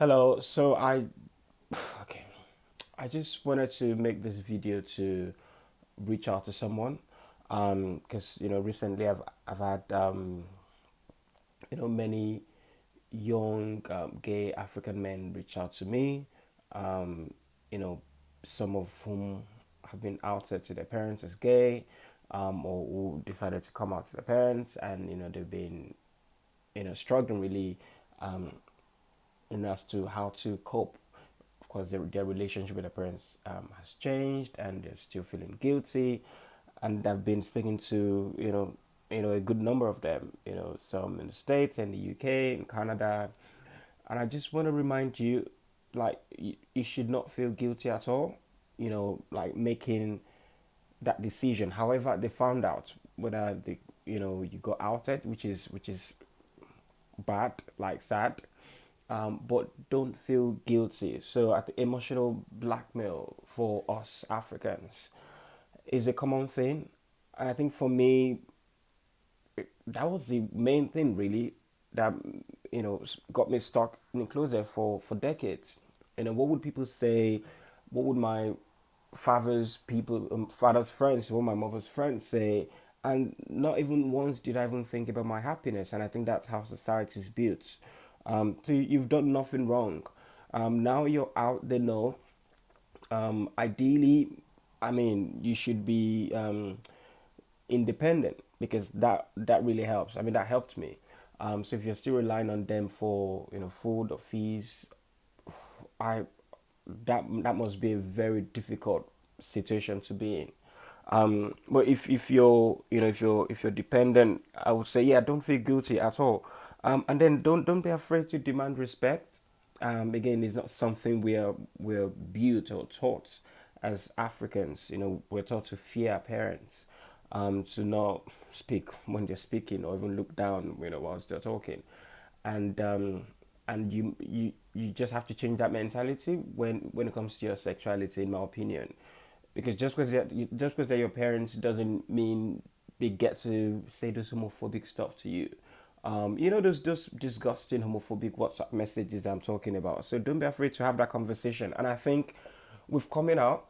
Hello. Okay, I just wanted to make this video to reach out to someone, because recently I've had many young gay African men reach out to me, um, you know, some of whom have been outed to their parents as gay, or who decided to come out to their parents, and they've been struggling really, um, as to how to cope. Of course, their relationship with their parents has changed, and they're still feeling guilty. And I've been speaking to a good number of them. Some in the States and the UK and Canada. And I just want to remind you, like, you should not feel guilty at all. Like making that decision. However, they found out whether you got outed, which is bad, like sad, but don't feel guilty. So, at the emotional blackmail for us Africans is a common thing, and I think for me, that was the main thing really that got me stuck in the closet for decades. What would people say? What would my father's friends, what my mother's friends say? And not even once did I even think about my happiness. And I think that's how society is built. So you've done nothing wrong. Now you're out. They know. Ideally, I mean, you should be independent, because that really helps. I mean, that helped me. So if you're still relying on them for food or fees, I that must be a very difficult situation to be in. But if you're if you're dependent, I would say, yeah, don't feel guilty at all. And then don't be afraid to demand respect. Again, it's not something we're built or taught as Africans. We're taught to fear our parents, to not speak when they're speaking, or even look down whilst they're talking. And um, and you just have to change that mentality when it comes to your sexuality, in my opinion, because just because they're your parents doesn't mean they get to say those homophobic stuff to you. Those disgusting homophobic WhatsApp messages I'm talking about. So don't be afraid to have that conversation. And I think with coming out,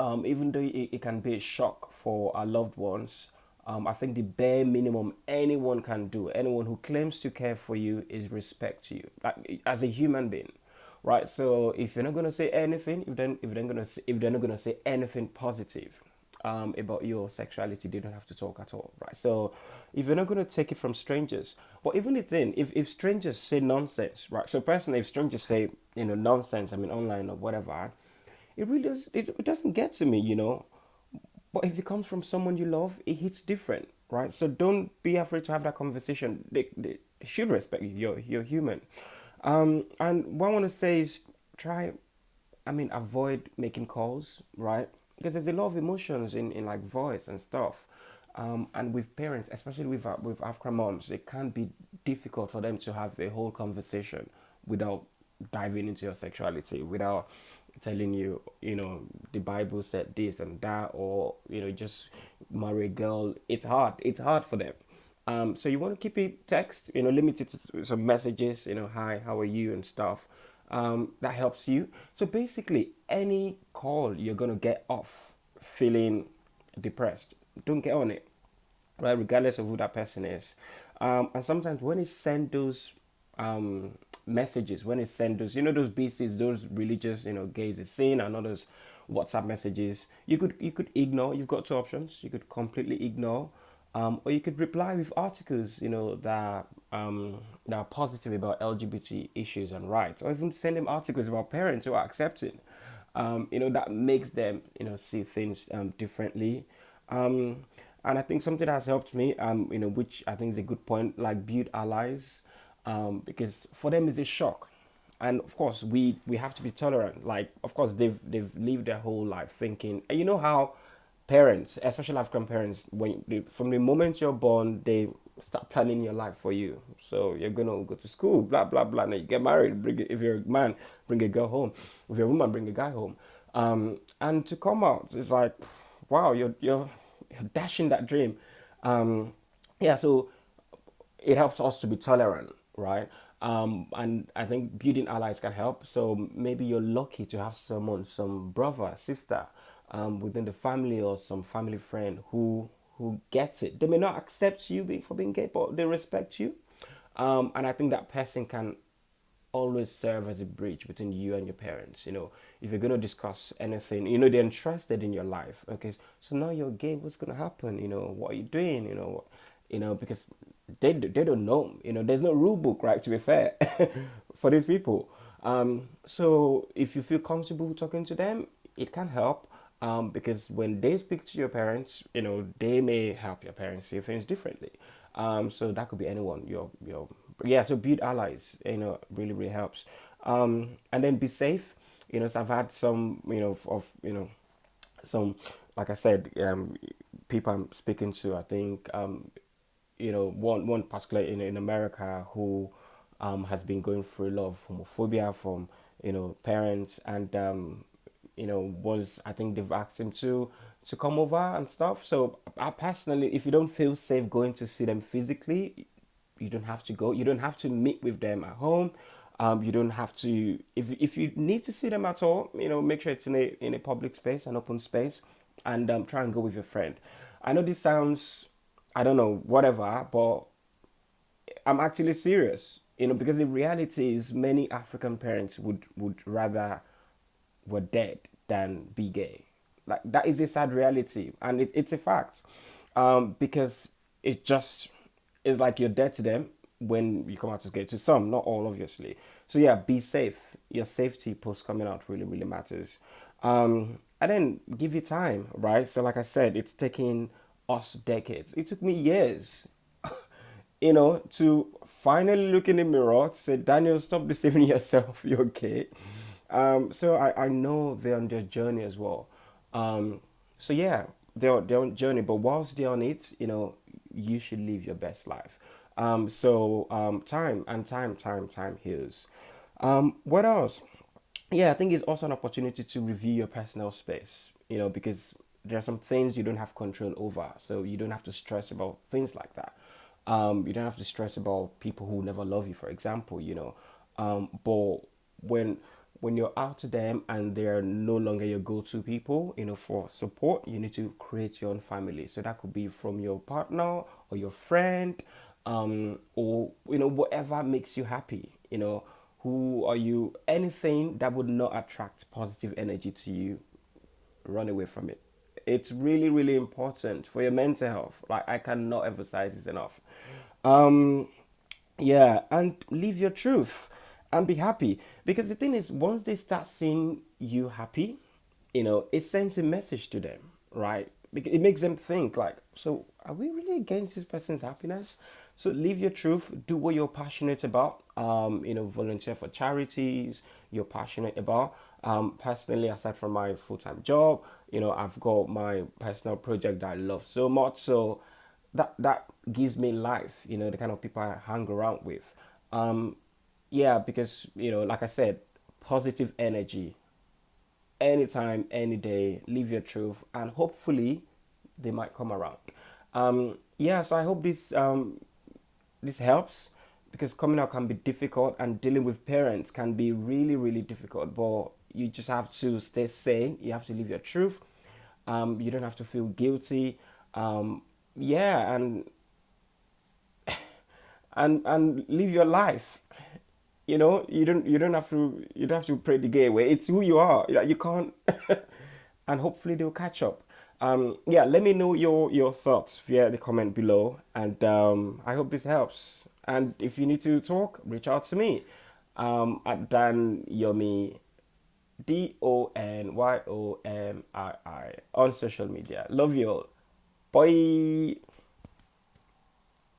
even though it can be a shock for our loved ones, I think the bare minimum anyone can do, anyone who claims to care for you, is respect you, like, as a human being, right? So if you're not gonna say anything, if they're not gonna say anything positive about your sexuality, they don't have to talk at all, right? So if you're not gonna take it from strangers, but even the thing, if strangers say nonsense, right? So personally, if strangers say nonsense, I mean online or whatever, it doesn't get to me. But if it comes from someone you love, it hits different, right? So don't be afraid to have that conversation. They should respect you. You're human. And what I want to say is, try, I mean, avoid making calls, right? Because there's a lot of emotions in like voice and stuff. And with parents, especially with African moms, it can be difficult for them to have a whole conversation without diving into your sexuality, without telling you, the Bible said this and that, or just marry a girl. It's hard. It's hard for them. So you want to keep it text, limited to some messages, hi, how are you, and stuff. That helps you. So basically, any call you're gonna get off feeling depressed, don't get on it, right? Regardless of who that person is. And sometimes when it send those messages, when it send those, those BCs, those religious, gays is saying, and all those WhatsApp messages, you could ignore. You've got two options. You could completely ignore, or you could reply with articles, that are positive about LGBT issues and rights, or even send them articles about parents who are accepting. That makes them, see things differently. Um, and I think something that has helped me, which I think is a good point, like build allies, because for them it's a shock, and of course we have to be tolerant. Like, of course they've lived their whole life thinking, and you know how parents, especially African parents, from the moment you're born, they start planning your life for you. So you're gonna go to school, blah blah blah. Now you get married. If you're a man, bring a girl home. If you're a woman, bring a guy home. And to come out, it's like, wow, you're dashing that dream. Yeah, so it helps us to be tolerant, right? And I think building allies can help. So maybe you're lucky to have someone, some brother, sister, within the family or some family friend who gets it. They may not accept you for being gay, but they respect you. And I think that person can always serve as a bridge between you and your parents. If you're going to discuss anything, they're interested in your life. Okay, so now you're gay, what's going to happen? What are you doing? Because they don't know. There's no rule book, right? To be fair, for these people. So if you feel comfortable talking to them, it can help. Because when they speak to your parents, they may help your parents see things differently. So that could be anyone. Yeah. So build allies. Really really helps. And then be safe. So I've had some some, like I said, people I'm speaking to. I think one particular in America who has been going through a lot of homophobia from parents, and was, I think they've asked him to come over and stuff. So I personally, if you don't feel safe going to see them physically, you don't have to go. You don't have to meet with them at home. You don't have to, if you need to see them at all, make sure it's in a public space, an open space, and try and go with your friend. I know this sounds, I don't know, whatever, but I'm actually serious. Because the reality is many African parents would rather were dead than be gay. Like, that is a sad reality, and it's a fact. Because it just is like you're dead to them when you come out as gay. To some, not all, obviously. So yeah, be safe. Your safety post coming out really really matters. And then give you time, right? So like I said, it's taking us decades. It took me years to finally look in the mirror to say, Daniel, stop deceiving yourself. You're okay. So I know they're on their journey as well. So yeah, they're on journey, but whilst they're on it, you should live your best life. Time heals. What else? Yeah, I think it's also an opportunity to review your personal space, because there are some things you don't have control over. So you don't have to stress about things like that. You don't have to stress about people who never love you, for example, but when when you're out to them and they're no longer your go-to people, for support, you need to create your own family. So that could be from your partner or your friend, or whatever makes you happy. Who are you? Anything that would not attract positive energy to you, run away from it. It's really, really important for your mental health. Like, I cannot emphasize this enough. Um, yeah, and live your truth and be happy. Because the thing is, once they start seeing you happy, it sends a message to them, right? Because it makes them think like, so are we really against this person's happiness? So live your truth, do what you're passionate about. Volunteer for charities you're passionate about. Personally, aside from my full-time job, I've got my personal project that I love so much. So that gives me life, the kind of people I hang around with. Yeah, because like I said, positive energy anytime, any day. Live your truth, and hopefully they might come around. Yeah, so I hope this helps, because coming out can be difficult and dealing with parents can be really really difficult, but you just have to stay sane. You have to live your truth. You don't have to feel guilty. Yeah, and live your life. You don't have to pray the gay way. It's who you are. You can't. And hopefully they'll catch up. Yeah, let me know your thoughts via the comment below, and I hope this helps. And if you need to talk, reach out to me, at Dan Yomi, DONYOMII, on social media. Love you all. Bye.